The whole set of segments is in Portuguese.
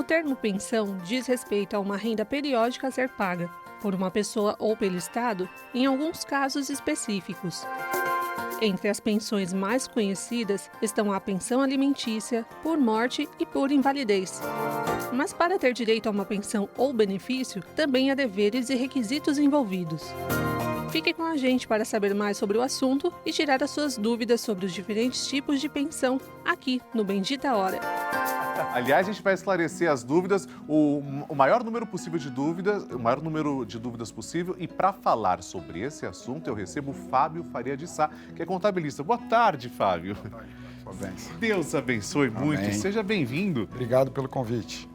termo pensão diz respeito a uma renda periódica a ser paga, por uma pessoa ou pelo Estado, em alguns casos específicos. Entre as pensões mais conhecidas estão a pensão alimentícia, por morte e por invalidez. Mas para ter direito a uma pensão ou benefício, também há deveres e requisitos envolvidos. Fique com a gente para saber mais sobre o assunto e tirar as suas dúvidas sobre os diferentes tipos de pensão aqui no Bendita Hora. Aliás, a gente vai esclarecer as dúvidas, o maior número possível de dúvidas, o maior número de dúvidas possível. E para falar sobre esse assunto, eu recebo o Fábio Faria de Sá, que é contabilista. Boa tarde, Fábio. Boa tarde. Deus abençoe muito. Amém. Seja bem-vindo. Obrigado pelo convite.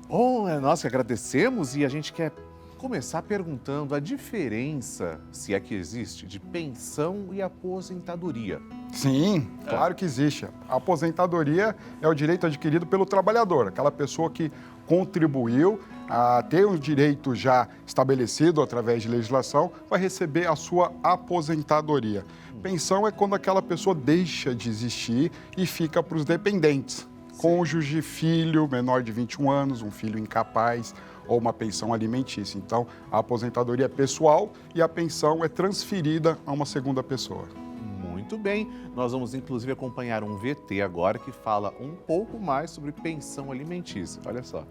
Nós que agradecemos e a gente quer começar perguntando a diferença, se é que existe, de pensão e aposentadoria. Sim, claro que existe. A aposentadoria é o direito adquirido pelo trabalhador, aquela pessoa que contribuiu a ter um direito já estabelecido através de legislação, vai receber a sua aposentadoria. Pensão é quando aquela pessoa deixa de existir e fica para os dependentes. Cônjuge, filho menor de 21 anos, um filho incapaz ou uma pensão alimentícia. Então, a aposentadoria é pessoal e a pensão é transferida a uma segunda pessoa. Muito bem, nós vamos inclusive acompanhar um VT agora que fala um pouco mais sobre pensão alimentícia. Olha só.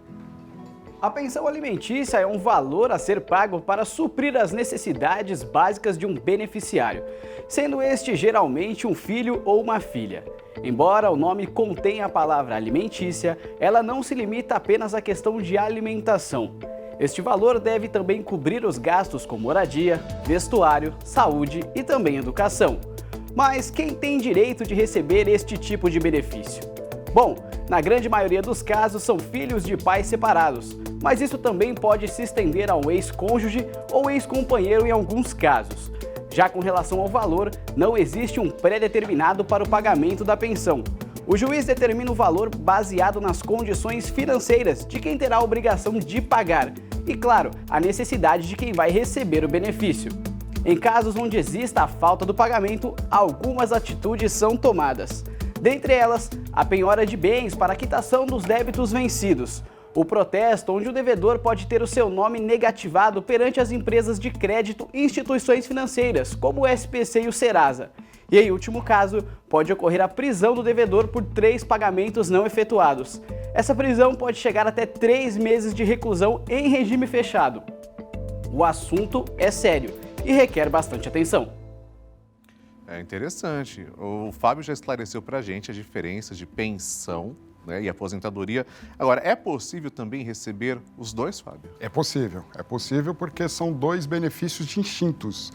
A pensão alimentícia é um valor a ser pago para suprir as necessidades básicas de um beneficiário, sendo este geralmente um filho ou uma filha. Embora o nome contenha a palavra alimentícia, ela não se limita apenas à questão de alimentação. Este valor deve também cobrir os gastos com moradia, vestuário, saúde e também educação. Mas quem tem direito de receber este tipo de benefício? Bom, na grande maioria dos casos são filhos de pais separados, mas isso também pode se estender ao ex-cônjuge ou ex-companheiro em alguns casos. Já com relação ao valor, não existe um pré-determinado para o pagamento da pensão. O juiz determina o valor baseado nas condições financeiras de quem terá a obrigação de pagar e, claro, a necessidade de quem vai receber o benefício. Em casos onde exista a falta do pagamento, algumas atitudes são tomadas. Dentre elas, a penhora de bens para a quitação dos débitos vencidos. O protesto, onde o devedor pode ter o seu nome negativado perante as empresas de crédito e instituições financeiras, como o SPC e o Serasa. E em último caso, pode ocorrer a prisão do devedor por 3 pagamentos não efetuados. Essa prisão pode chegar até 3 meses de reclusão em regime fechado. O assunto é sério e requer bastante atenção. É interessante. O Fábio já esclareceu para a gente a diferença de pensão, né, e aposentadoria. Agora, é possível também receber os dois, Fábio? É possível porque são 2 benefícios distintos.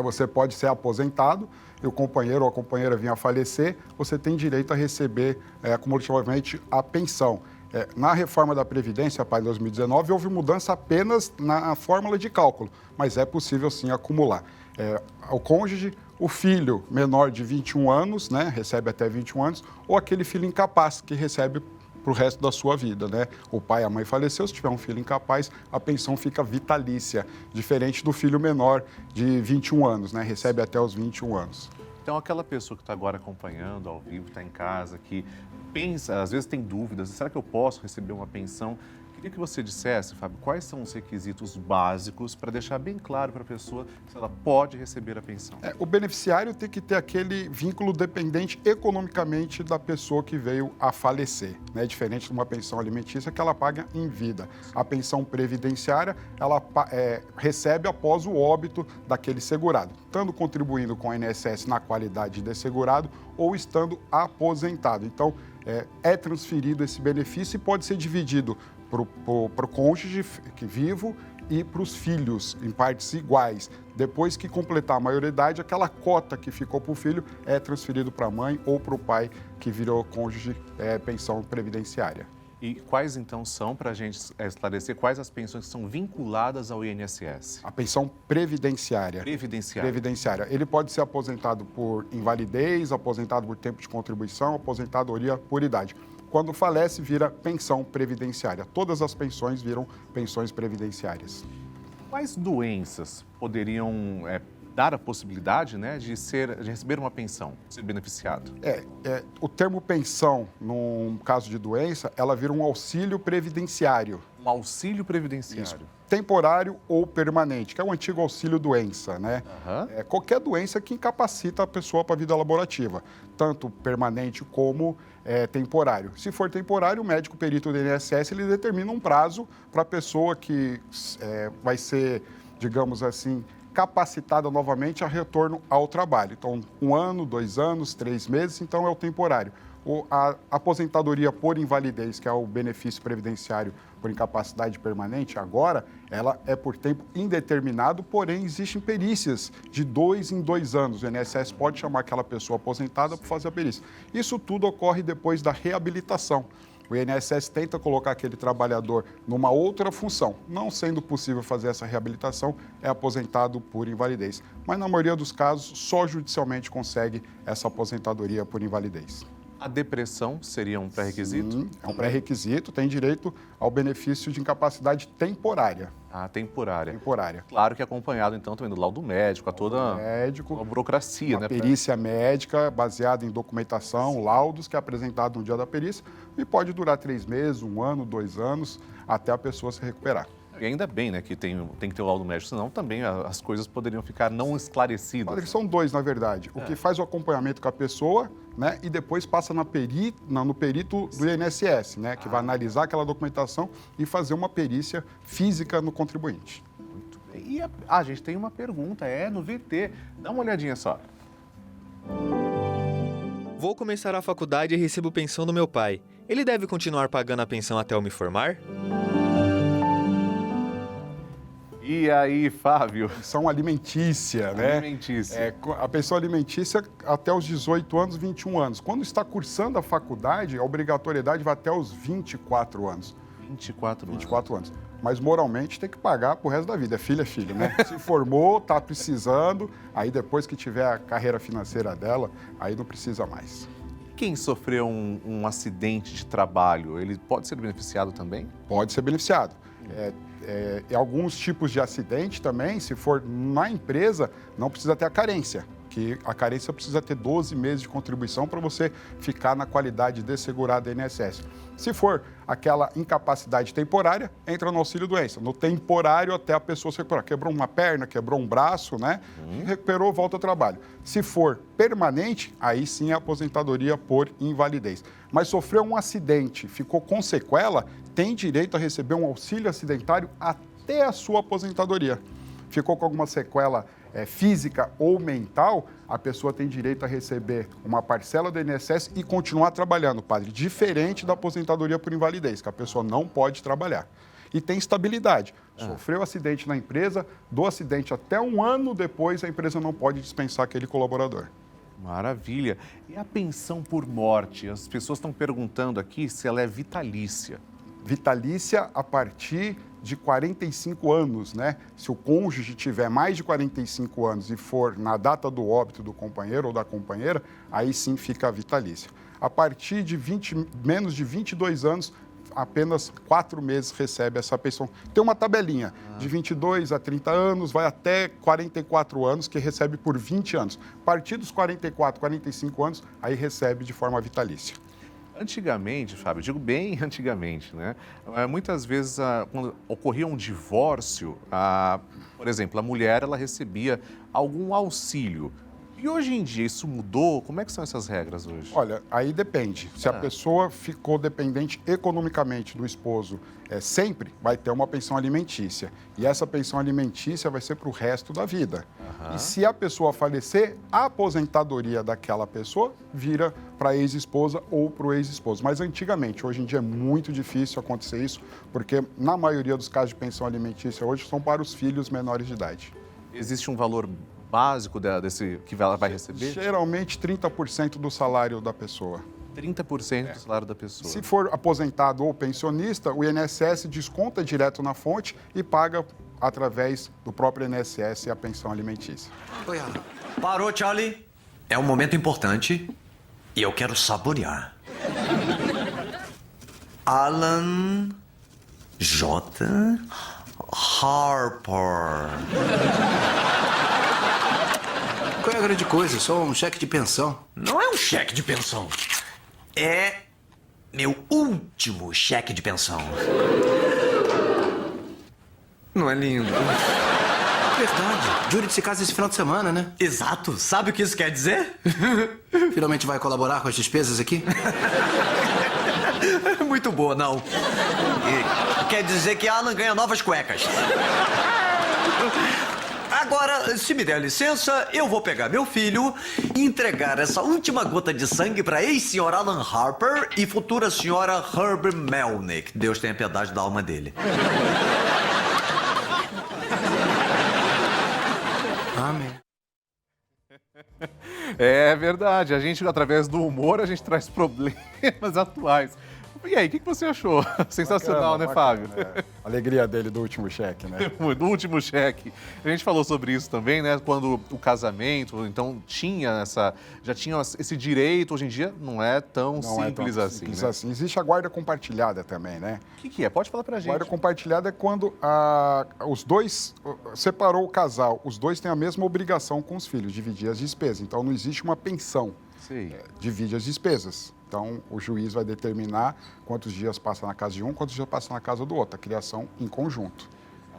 Você pode ser aposentado e o companheiro ou a companheira vir a falecer, você tem direito a receber cumulativamente a pensão. Na reforma da Previdência, para 2019, houve mudança apenas na fórmula de cálculo, mas é possível sim acumular. O cônjuge, o filho menor de 21 anos, recebe até 21 anos, ou aquele filho incapaz que recebe para o resto da sua vida, O pai e a mãe faleceu, se tiver um filho incapaz, a pensão fica vitalícia, diferente do filho menor de 21 anos, recebe até os 21 anos. Então, aquela pessoa que está agora acompanhando ao vivo, está em casa, que pensa, às vezes tem dúvidas, será que eu posso receber uma pensão? Queria que você dissesse, Fábio, quais são os requisitos básicos para deixar bem claro para a pessoa se ela pode receber a pensão. O beneficiário tem que ter aquele vínculo dependente economicamente da pessoa que veio a falecer, diferente de uma pensão alimentícia que ela paga em vida. A pensão previdenciária, ela recebe após o óbito daquele segurado, estando contribuindo com a INSS na qualidade de segurado ou estando aposentado. Então, é transferido esse benefício e pode ser dividido para o cônjuge vivo e para os filhos em partes iguais. Depois que completar a maioridade, aquela cota que ficou para o filho é transferido para a mãe ou para o pai que virou cônjuge, pensão previdenciária. E quais então são, para a gente esclarecer, quais as pensões que são vinculadas ao INSS? A pensão previdenciária. Previdenciária. Ele pode ser aposentado por invalidez, aposentado por tempo de contribuição, aposentadoria por idade. Quando falece, vira pensão previdenciária. Todas as pensões viram pensões previdenciárias. Quais doenças poderiam dar a possibilidade, né, de receber uma pensão, ser beneficiado. O termo pensão, num caso de doença, ela vira um auxílio previdenciário. Um auxílio previdenciário. Isso. Temporário ou permanente, que é o antigo auxílio-doença, né? Qualquer doença que incapacita a pessoa para a vida laborativa, tanto permanente como temporário. Se for temporário, o médico perito do INSS ele determina um prazo para a pessoa que vai ser, digamos assim, capacitada novamente a retorno ao trabalho. Então, 1 ano, 2 anos, 3 meses, então é o temporário. A aposentadoria por invalidez, que é o benefício previdenciário por incapacidade permanente, agora ela é por tempo indeterminado, porém existem perícias de 2 em 2 anos. O INSS pode chamar aquela pessoa aposentada para fazer a perícia. Isso tudo ocorre depois da reabilitação. O INSS tenta colocar aquele trabalhador numa outra função. Não sendo possível fazer essa reabilitação, é aposentado por invalidez. Mas, na maioria dos casos, só judicialmente consegue essa aposentadoria por invalidez. A depressão seria um pré-requisito? Sim, é um pré-requisito, tem direito ao benefício de incapacidade temporária. Temporária. Temporária. Claro que acompanhado, então, também do laudo médico, a toda a burocracia, né? Perícia médica baseada em documentação, laudos, que é apresentado no dia da perícia e pode durar 3 meses, 1 ano, 2 anos, até a pessoa se recuperar. E ainda bem, né, que tem que ter o laudo médico, senão também as coisas poderiam ficar não esclarecidas. Padre, são 2, na verdade. O que faz o acompanhamento com a pessoa, né, e depois passa no perito do INSS, né, que vai analisar aquela documentação e fazer uma perícia física no contribuinte. Muito bem. E a gente tem uma pergunta, no VT. Dá uma olhadinha só. Vou começar a faculdade e recebo pensão do meu pai. Ele deve continuar pagando a pensão até eu me formar? E aí, Fábio? Pensão alimentícia, né? Alimentícia. A pensão alimentícia até os 18 anos, 21 anos. Quando está cursando a faculdade, a obrigatoriedade vai até os 24 anos. 24 anos. Mas moralmente tem que pagar pro resto da vida. É filho, né? Se formou, tá precisando, aí depois que tiver a carreira financeira dela, aí não precisa mais. Quem sofreu um acidente de trabalho, ele pode ser beneficiado também? Pode ser beneficiado. Alguns tipos de acidente também, se for na empresa, não precisa ter a carência, que a carência precisa ter 12 meses de contribuição para você ficar na qualidade de segurado da INSS. Se for aquela incapacidade temporária, entra no auxílio-doença. No temporário, até a pessoa se recuperar. Quebrou uma perna, quebrou um braço, né? Recuperou, volta ao trabalho. Se for permanente, aí sim é aposentadoria por invalidez. Mas sofreu um acidente, ficou com sequela, tem direito a receber um auxílio acidentário até a sua aposentadoria. Ficou com alguma sequela física ou mental, a pessoa tem direito a receber uma parcela do INSS e continuar trabalhando, padre, diferente da aposentadoria por invalidez, que a pessoa não pode trabalhar. E tem estabilidade. Sofreu acidente na empresa, do acidente até 1 ano depois, a empresa não pode dispensar aquele colaborador. Maravilha. E a pensão por morte? As pessoas estão perguntando aqui se ela é vitalícia. Vitalícia a partir de 45 anos, né? Se o cônjuge tiver mais de 45 anos e for na data do óbito do companheiro ou da companheira, aí sim fica a vitalícia. A partir de menos de 22 anos, apenas 4 meses recebe essa pensão. Tem uma tabelinha, de 22 a 30 anos, vai até 44 anos, que recebe por 20 anos. A partir dos 44, 45 anos, aí recebe de forma vitalícia. Antigamente, Fábio, digo bem antigamente, né? Muitas vezes, quando ocorria um divórcio, por exemplo, a mulher ela recebia algum auxílio. E hoje em dia isso mudou? Como é que são essas regras hoje? Olha, aí depende. Se a pessoa ficou dependente economicamente do esposo, sempre vai ter uma pensão alimentícia. E essa pensão alimentícia vai ser para o resto da vida. E se a pessoa falecer, a aposentadoria daquela pessoa vira para a ex-esposa ou para o ex-esposo. Mas antigamente, hoje em dia é muito difícil acontecer isso, porque na maioria dos casos de pensão alimentícia hoje são para os filhos menores de idade. Existe um valor básico desse que ela vai receber? Geralmente 30% do salário da pessoa. 30% do salário da pessoa. Se for aposentado ou pensionista, o INSS desconta direto na fonte e paga através do próprio INSS a pensão alimentícia. Oi, Alan. Parou, Charlie. É um momento importante e eu quero saborear. Alan J. Harper. qual é a grande coisa? Só um cheque de pensão. Não é um cheque de pensão. É meu último cheque de pensão. Não é lindo? Verdade. Júlio se casa esse final de semana, né? Exato. Sabe o que isso quer dizer? Finalmente vai colaborar com as despesas aqui? Muito boa, não. Quer dizer que Alan ganha novas cuecas. Agora, se me der licença, eu vou pegar meu filho e entregar essa última gota de sangue para ex-senhor Alan Harper e futura senhora Herb Melnick. Deus tenha piedade da alma dele. Amém. É verdade, a gente, através do humor, a gente traz problemas atuais. E aí, o que você achou? Sensacional, Bacana, né, bacana, Fábio? é. Alegria dele do último cheque, né? Do último cheque. A gente falou sobre isso também, né? Quando o casamento, então, já tinha esse direito, hoje em dia não é tão simples assim. Simples né? assim. Existe a guarda compartilhada também, né? O que é? Pode falar pra gente. Guarda compartilhada é quando os dois, separou o casal, os dois têm a mesma obrigação com os filhos, dividir as despesas. Então, não existe uma pensão. Sim. Divide as despesas. Então, o juiz vai determinar quantos dias passa na casa de um, quantos dias passa na casa do outro. A criação em conjunto.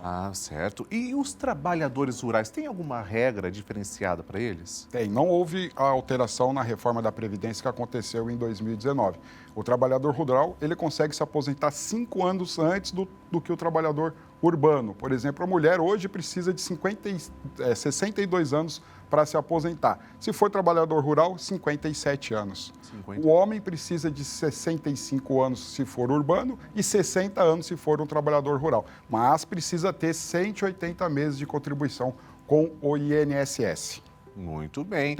Ah, certo. E os trabalhadores rurais, tem alguma regra diferenciada para eles? Tem. Não houve a alteração na reforma da Previdência que aconteceu em 2019. O trabalhador rural, ele consegue se aposentar 5 anos antes do que o trabalhador urbano. Por exemplo, a mulher hoje precisa de 62 anos para se aposentar. Se for trabalhador rural, 57 anos. 50. O homem precisa de 65 anos se for urbano e 60 anos se for um trabalhador rural. Mas precisa ter 180 meses de contribuição com o INSS. Muito bem.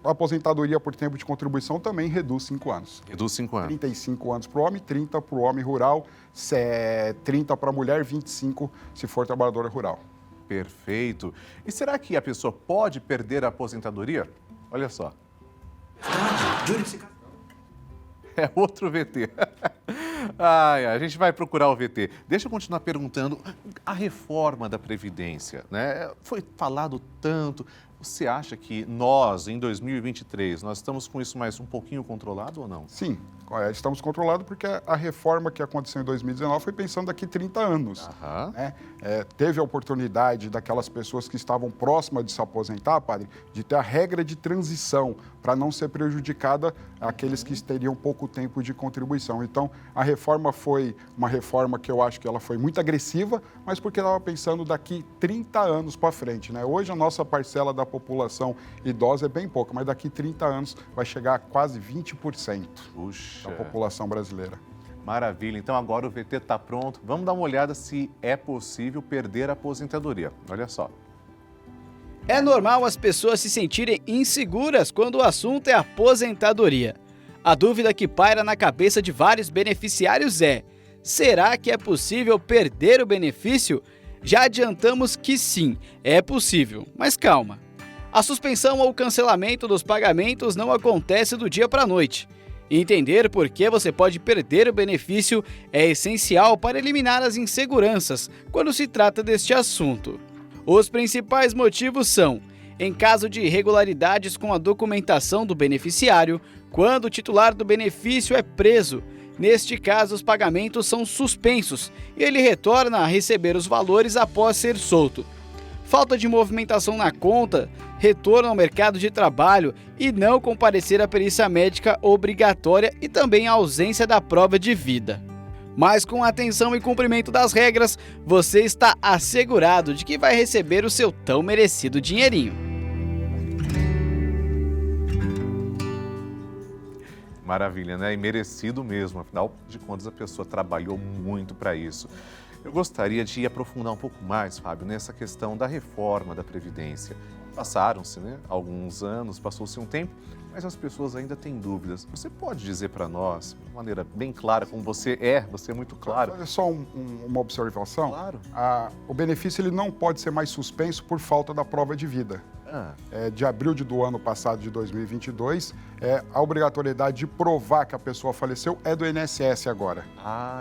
A aposentadoria por tempo de contribuição também reduz 5 anos. Reduz 5 anos. 35 anos para o homem, 30 para o homem rural, 30 para a mulher, 25 se for trabalhadora rural. Perfeito. E será que a pessoa pode perder a aposentadoria? Olha só. Júlio se casa. É outro VT. A gente vai procurar o VT. Deixa eu continuar perguntando. A reforma da Previdência, né? Foi falado tanto. Você acha que nós, em 2023, nós estamos com isso mais um pouquinho controlado ou não? Sim, estamos controlados porque a reforma que aconteceu em 2019 foi pensando daqui 30 anos. Né? Teve a oportunidade daquelas pessoas que estavam próximas de se aposentar, padre, de ter a regra de transição para não ser prejudicada aqueles que teriam pouco tempo de contribuição. Então, a reforma foi uma reforma que eu acho que ela foi muito agressiva, mas porque estava pensando daqui 30 anos para frente. Né? Hoje, a nossa parcela da população idosa é bem pouca, mas daqui 30 anos vai chegar a quase 20% da população brasileira. Maravilha. Então, agora o VT está pronto. Vamos dar uma olhada se é possível perder a aposentadoria. Olha só. É normal as pessoas se sentirem inseguras quando o assunto é aposentadoria. A dúvida que paira na cabeça de vários beneficiários é: será que é possível perder o benefício? Já adiantamos que sim, é possível, mas calma. A suspensão ou cancelamento dos pagamentos não acontece do dia para a noite. Entender por que você pode perder o benefício é essencial para eliminar as inseguranças quando se trata deste assunto. Os principais motivos são: em caso de irregularidades com a documentação do beneficiário, quando o titular do benefício é preso. Neste caso, os pagamentos são suspensos e ele retorna a receber os valores após ser solto. Falta de movimentação na conta, retorno ao mercado de trabalho e não comparecer à perícia médica obrigatória e também a ausência da prova de vida. Mas com atenção e cumprimento das regras, você está assegurado de que vai receber o seu tão merecido dinheirinho. Maravilha, né? E merecido mesmo. Afinal de contas, a pessoa trabalhou muito para isso. Eu gostaria de aprofundar um pouco mais, Fábio, nessa questão da reforma da Previdência. Passaram-se, né, alguns anos, passou-se um tempo, mas as pessoas ainda têm dúvidas. Você pode dizer para nós, de maneira bem clara, como você é muito claro. Olha só uma observação. Claro. O benefício ele não pode ser mais suspenso por falta da prova de vida. de abril do ano passado, de 2022, a obrigatoriedade de provar que a pessoa faleceu é do INSS agora.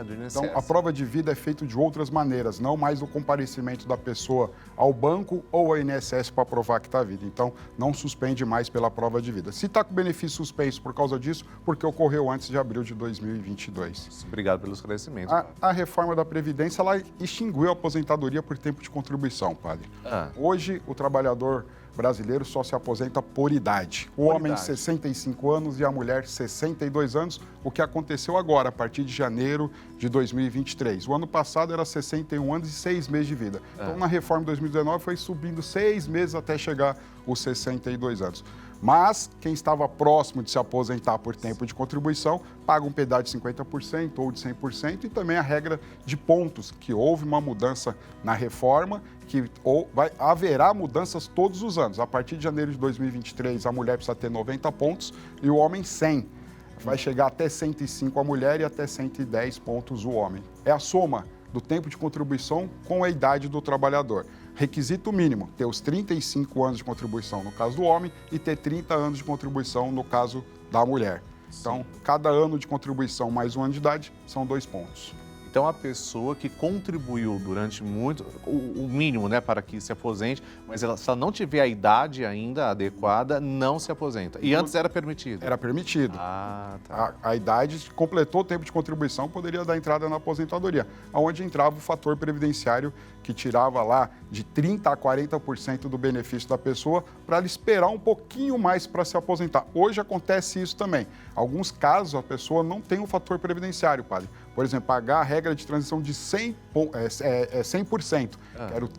Do INSS. Então, a prova de vida é feita de outras maneiras, não mais o comparecimento da pessoa ao banco ou ao INSS para provar que está viva. Então, não suspende mais pela prova de vida. Se está com benefício suspenso por causa disso, porque ocorreu antes de abril de 2022. Obrigado pelo esclarecimento. A reforma da Previdência, ela extinguiu a aposentadoria por tempo de contribuição, padre. Hoje, o trabalhador brasileiro só se aposenta por idade. O homem 65 anos e a mulher 62 anos, o que aconteceu agora, a partir de janeiro de 2023. O ano passado era 61 anos e 6 meses de vida. Então, na reforma de 2019, foi subindo 6 meses até chegar os 62 anos. Mas quem estava próximo de se aposentar por tempo de contribuição paga um pedágio de 50% ou de 100% e também a regra de pontos, que houve uma mudança na reforma, que haverá mudanças todos os anos. A partir de janeiro de 2023, a mulher precisa ter 90 pontos e o homem 100. Vai chegar até 105 a mulher e até 110 pontos o homem. É a soma do tempo de contribuição com a idade do trabalhador. Requisito mínimo, ter os 35 anos de contribuição no caso do homem e ter 30 anos de contribuição no caso da mulher. Então, cada ano de contribuição mais um ano de idade são 2 pontos. Então, a pessoa que contribuiu durante muito, o mínimo, né, para que se aposente, mas se ela não tiver a idade ainda adequada, não se aposenta. E antes era permitido? Era permitido. A idade completou o tempo de contribuição, poderia dar entrada na aposentadoria, onde entrava o fator previdenciário que tirava lá de 30% a 40% do benefício da pessoa para ela esperar um pouquinho mais para se aposentar. Hoje acontece isso também. Alguns casos a pessoa não tem um fator previdenciário, padre. Por exemplo, pagar a regra de transição de 100%,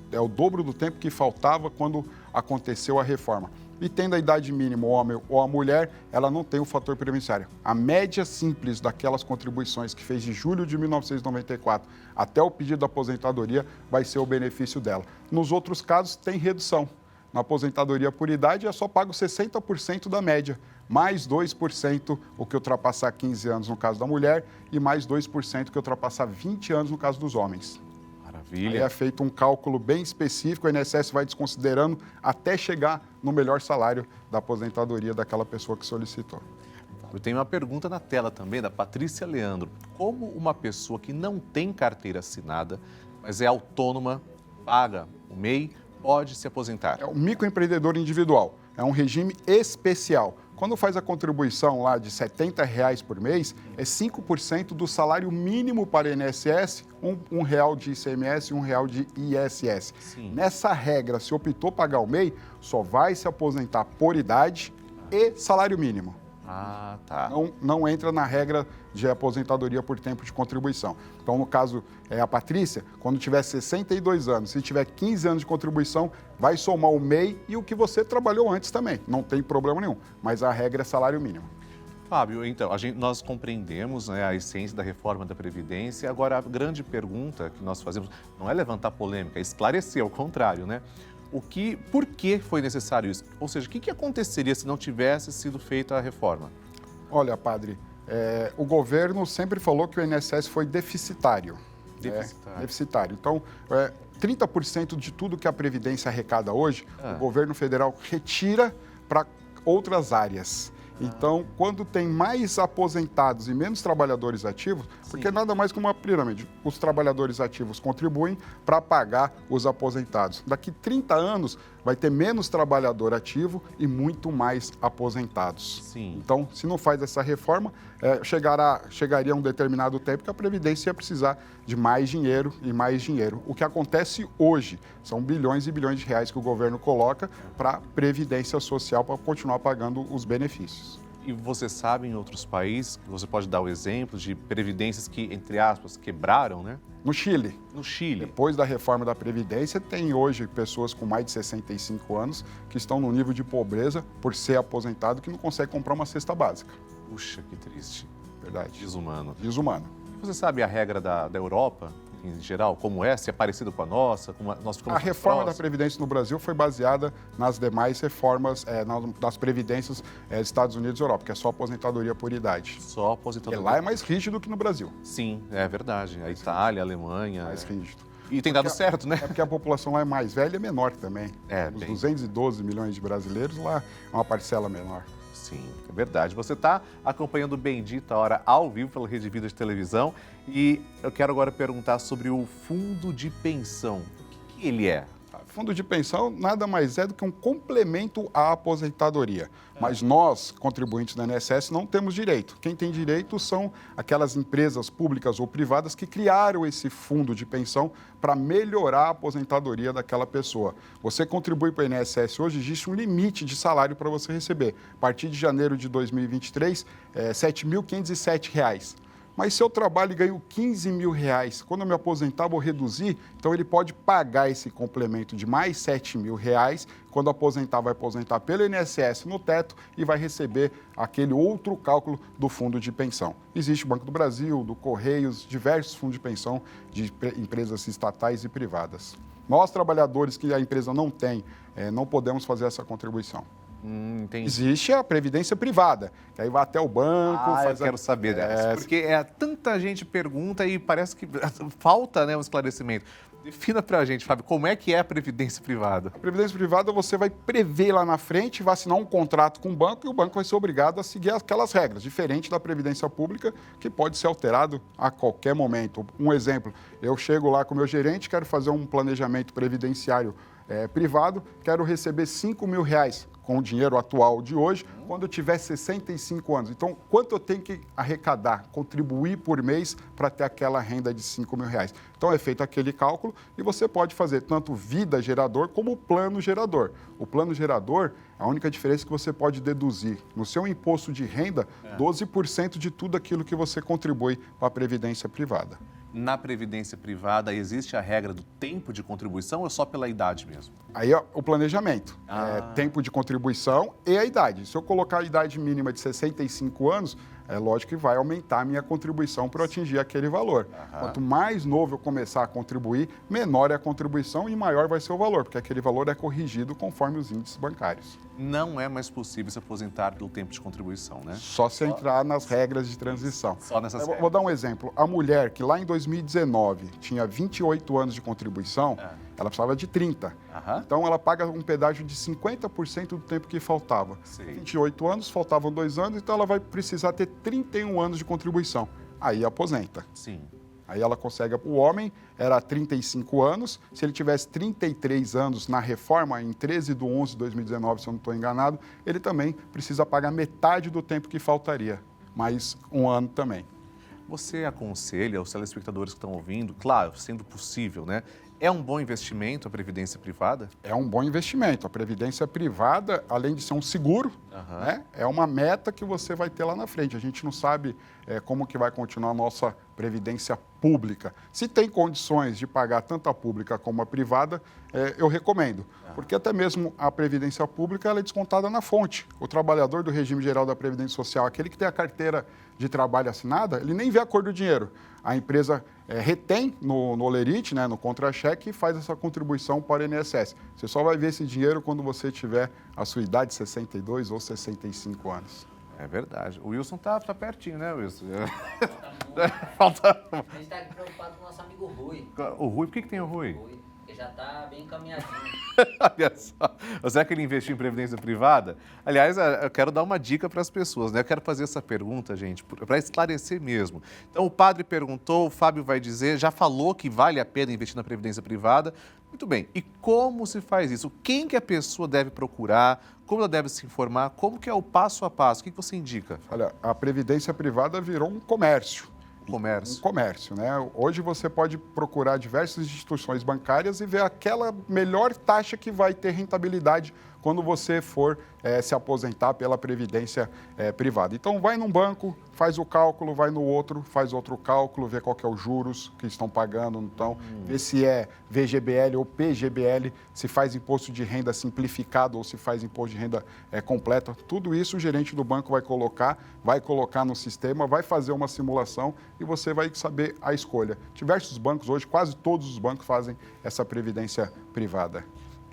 que é o dobro do tempo que faltava quando aconteceu a reforma. E tendo a idade mínima, o homem ou a mulher, ela não tem o fator previdenciário. A média simples daquelas contribuições que fez de julho de 1994 até o pedido da aposentadoria vai ser o benefício dela. Nos outros casos, tem redução. Na aposentadoria por idade, é só pago 60% da média, mais 2% o que ultrapassar 15 anos no caso da mulher e mais 2% o que ultrapassar 20 anos no caso dos homens. Maravilha. Aí é feito um cálculo bem específico, o INSS vai desconsiderando até chegar no melhor salário da aposentadoria daquela pessoa que solicitou. Eu tenho uma pergunta na tela também, da Patrícia Leandro. Como uma pessoa que não tem carteira assinada, mas é autônoma, paga o MEI, pode se aposentar? É o microempreendedor individual, é um regime especial. Quando faz a contribuição lá de R$ 70 por mês, é 5% do salário mínimo para o INSS, um real de ICMS e R$ 1 de ISS. Sim. Nessa regra, se optou pagar o MEI, só vai se aposentar por idade e salário mínimo. Tá. Não entra na regra de aposentadoria por tempo de contribuição. Então, no caso, a Patrícia, quando tiver 62 anos, se tiver 15 anos de contribuição, vai somar o MEI e o que você trabalhou antes também. Não tem problema nenhum, mas a regra é salário mínimo. Fábio, então, nós compreendemos, né, a essência da reforma da Previdência. Agora, a grande pergunta que nós fazemos não é levantar polêmica, é esclarecer, ao contrário, né? Por que foi necessário isso? Ou seja, o que aconteceria se não tivesse sido feita a reforma? Olha, padre, o governo sempre falou que o INSS foi deficitário. Deficitário. Então, 30% de tudo que a Previdência arrecada hoje, o governo federal retira para outras áreas. Então, quando tem mais aposentados e menos trabalhadores ativos, porque nada mais que uma pirâmide, os trabalhadores ativos contribuem para pagar os aposentados. Daqui 30 anos, vai ter menos trabalhador ativo e muito mais aposentados. Sim. Então, se não faz essa reforma, chegaria um determinado tempo que a Previdência ia precisar de mais dinheiro e mais dinheiro. O que acontece hoje são bilhões e bilhões de reais que o governo coloca para Previdência Social para continuar pagando os benefícios. E você sabe, em outros países, você pode dar o exemplo de previdências que, entre aspas, quebraram, né? No Chile. No Chile. Depois da reforma da Previdência, tem hoje pessoas com mais de 65 anos que estão no nível de pobreza por ser aposentado que não consegue comprar uma cesta básica. Puxa, que triste. Verdade. Desumano. Desumano. Você sabe a regra da Europa, em geral, como é? Se é parecida com a nossa? Nós ficamos a reforma da próximos? Previdência no Brasil foi baseada nas demais reformas das Previdências dos Estados Unidos e Europa, que é só aposentadoria por idade. Só aposentadoria. E lá é mais rígido que no Brasil. Sim, é verdade. A Itália, a Alemanha. Mais rígido. E tem dado certo, né? É porque a população lá é mais velha e menor também. Os bem. 212 milhões de brasileiros, lá é uma parcela menor. Sim, é verdade. Você está acompanhando o Bendita Hora ao vivo pela Rede Vida de televisão e eu quero agora perguntar sobre o fundo de pensão. O que ele é? Fundo de pensão nada mais é do que um complemento à aposentadoria. Mas nós, contribuintes da INSS, não temos direito. Quem tem direito são aquelas empresas públicas ou privadas que criaram esse fundo de pensão para melhorar a aposentadoria daquela pessoa. Você contribui para o INSS hoje, existe um limite de salário para você receber. A partir de janeiro de 2023, é R$ 7.507. Mas se eu trabalho e ganho 15 mil reais, quando eu me aposentar, vou reduzir, então ele pode pagar esse complemento de mais 7 mil reais. Quando aposentar, vai aposentar pelo INSS no teto e vai receber aquele outro cálculo do fundo de pensão. Existe o Banco do Brasil, do Correios, diversos fundos de pensão de empresas estatais e privadas. Nós, trabalhadores que a empresa não tem, não podemos fazer essa contribuição. Entendi. Existe a previdência privada, que aí vai até o banco... Eu quero saber dessa, porque tanta gente pergunta e parece que falta, né, um esclarecimento. Defina pra gente, Fábio, como é que é a previdência privada? A previdência privada você vai prever lá na frente, vai assinar um contrato com o banco e o banco vai ser obrigado a seguir aquelas regras, diferente da previdência pública, que pode ser alterado a qualquer momento. Um exemplo, eu chego lá com o meu gerente, quero fazer um planejamento previdenciário privado, quero receber 5 mil reais com o dinheiro atual de hoje, quando eu tiver 65 anos. Então, quanto eu tenho que arrecadar, contribuir por mês para ter aquela renda de 5 mil reais? Então, é feito aquele cálculo e você pode fazer tanto vida gerador como plano gerador. O plano gerador, a única diferença é que você pode deduzir no seu imposto de renda 12% de tudo aquilo que você contribui para a previdência privada. Na previdência privada, existe a regra do tempo de contribuição ou é só pela idade mesmo? Aí ó, o planejamento, tempo de contribuição e a idade. Se eu colocar a idade mínima de 65 anos, é lógico que vai aumentar a minha contribuição para eu atingir aquele valor. Quanto mais novo eu começar a contribuir, menor é a contribuição e maior vai ser o valor, porque aquele valor é corrigido conforme os índices bancários. Não é mais possível se aposentar pelo tempo de contribuição, né? Só se entrar nas regras de transição. Só nessas regras. Vou dar um exemplo. A mulher que lá em 2019 tinha 28 anos de contribuição, ela precisava de 30. Então, ela paga um pedágio de 50% do tempo que faltava. 28 anos, faltavam 2 anos, então ela vai precisar ter 31 anos de contribuição. Aí aposenta. Sim. Aí ela consegue, o homem era 35 anos, se ele tivesse 33 anos na reforma, em 13/11/2019, se eu não estou enganado, ele também precisa pagar metade do tempo que faltaria, mais um ano também. Você aconselha os telespectadores que estão ouvindo, claro, sendo possível, né? É um bom investimento a previdência privada? É um bom investimento. A previdência privada, além de ser um seguro, né, é uma meta que você vai ter lá na frente. A gente não sabe como que vai continuar a nossa previdência pública. Se tem condições de pagar tanto a pública como a privada, eu recomendo. Porque até mesmo a previdência pública ela é descontada na fonte. O trabalhador do regime geral da Previdência Social, aquele que tem a carteira de trabalho assinada, ele nem vê a cor do dinheiro. A empresa retém no olerite, né, no contra-cheque, e faz essa contribuição para o INSS. Você só vai ver esse dinheiro quando você tiver a sua idade, 62 ou 65 anos. É verdade. O Wilson tá pertinho, né, Wilson? Falta... A gente está preocupado com o nosso amigo Rui. O Rui, por que tem o Rui? Ele já está bem encaminhadinho. Olha só. Será que ele investiu em previdência privada? Aliás, eu quero dar uma dica para as pessoas, né? Eu quero fazer essa pergunta, gente, para esclarecer mesmo. Então, o padre perguntou, o Fábio vai dizer, já falou que vale a pena investir na previdência privada. Muito bem. E como se faz isso? Quem que a pessoa deve procurar? Como ela deve se informar? Como que é o passo a passo? O que você indica? Olha, a previdência privada virou um comércio. Comércio. Um comércio, né? Hoje você pode procurar diversas instituições bancárias e ver aquela melhor taxa que vai ter rentabilidade quando você for se aposentar pela previdência privada. Então, vai num banco, faz o cálculo, vai no outro, faz outro cálculo, vê qual que é os juros que estão pagando, então, vê se é VGBL ou PGBL, se faz imposto de renda simplificado ou se faz imposto de renda completa. Tudo isso o gerente do banco vai colocar no sistema, vai fazer uma simulação e você vai saber a escolha. Diversos bancos hoje, quase todos os bancos fazem essa previdência privada.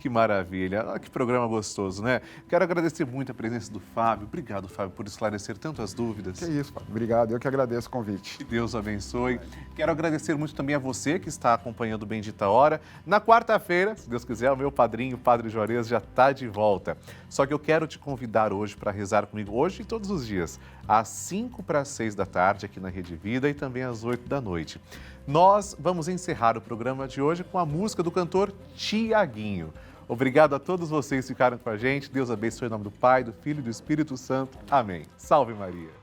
Que maravilha, que programa gostoso, né? Quero agradecer muito a presença do Fábio. Obrigado, Fábio, por esclarecer tantas dúvidas. Que isso, Fábio. Obrigado, eu que agradeço o convite. Que Deus o abençoe. Quero agradecer muito também a você que está acompanhando o Bendita Hora. Na quarta-feira, se Deus quiser, o meu padrinho, o Padre Juarez, já está de volta. Só que eu quero te convidar hoje para rezar comigo, hoje e todos os dias, às 5 para as 6 da tarde, aqui na Rede Vida, e também às 8 da noite. Nós vamos encerrar o programa de hoje com a música do cantor Tiaguinho. Obrigado a todos vocês que ficaram com a gente. Deus abençoe em nome do Pai, do Filho e do Espírito Santo. Amém. Salve Maria.